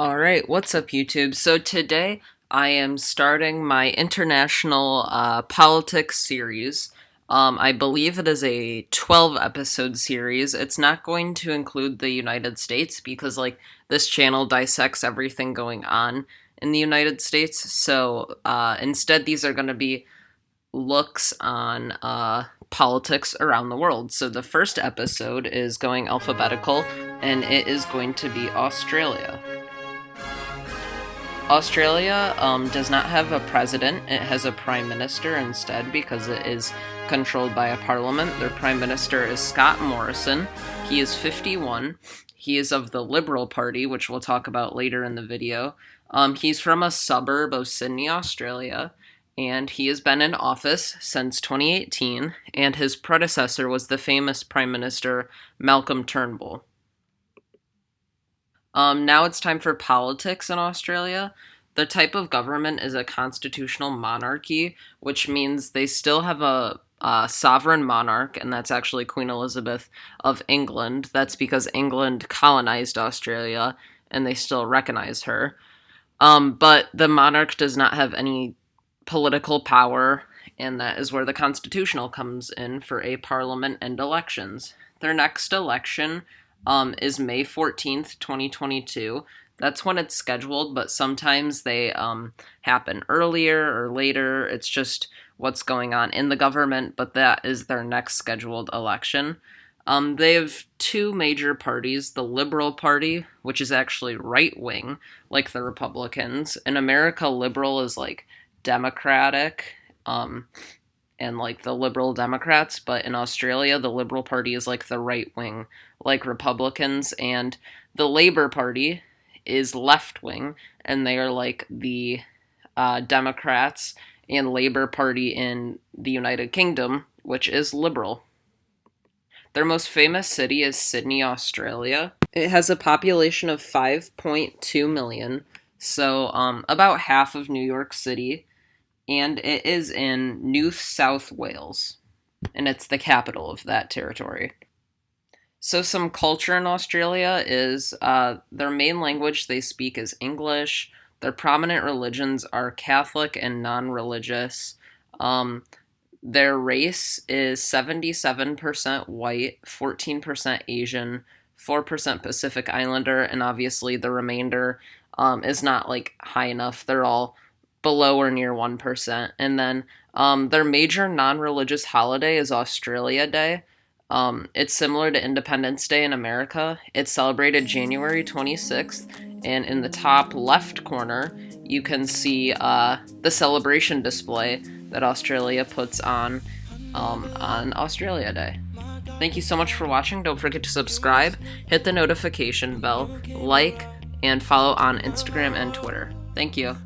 Alright, what's up YouTube? So today I am starting my international politics series. I believe it is a 12 episode series. It's not going to include the United States because this channel dissects everything going on in the United States. So instead these are going to be looks on politics around the world. So the first episode is going alphabetical and it is going to be Australia. Australia does not have a president. It has a prime minister instead because it is controlled by a parliament. Their prime minister is Scott Morrison. He is 51. He is of the Liberal Party, which we'll talk about later in the video. He's from a suburb of Sydney, Australia, and he has been in office since 2018, and his predecessor was the famous Prime Minister Malcolm Turnbull. Now it's time for politics in Australia. The type of government is a constitutional monarchy, which means they still have a sovereign monarch, and that's actually Queen Elizabeth of England. That's because England colonized Australia, and they still recognize her. But the monarch does not have any political power, and that is where the constitutional comes in for a parliament and elections. Their next election is May 14th, 2022. That's when it's scheduled, but sometimes they happen earlier or later. It's just what's going on in the government, but that is their next scheduled election. They have two major parties, the Liberal Party, which is actually right-wing, like the Republicans. In America, liberal is Democratic, and the Liberal Democrats, but in Australia, the Liberal Party is the right wing, like Republicans, and the Labour Party is left wing, and they are the Democrats and Labour Party in the United Kingdom, which is liberal. Their most famous city is Sydney, Australia. It has a population of 5.2 million, so about half of New York City, and it is in New South Wales, and it's the capital of that territory. So some culture in Australia is their main language they speak is English. Their prominent religions are Catholic and non-religious. Their race is 77% white, 14% Asian, 4% Pacific Islander, and obviously the remainder is not high enough. They're all below or near 1%. And then their major non-religious holiday is Australia Day. It's similar to Independence Day in America. It's celebrated January 26th, and in the top left corner, you can see the celebration display that Australia puts on Australia Day. Thank you so much for watching. Don't forget to subscribe, hit the notification bell, and follow on Instagram and Twitter. Thank you.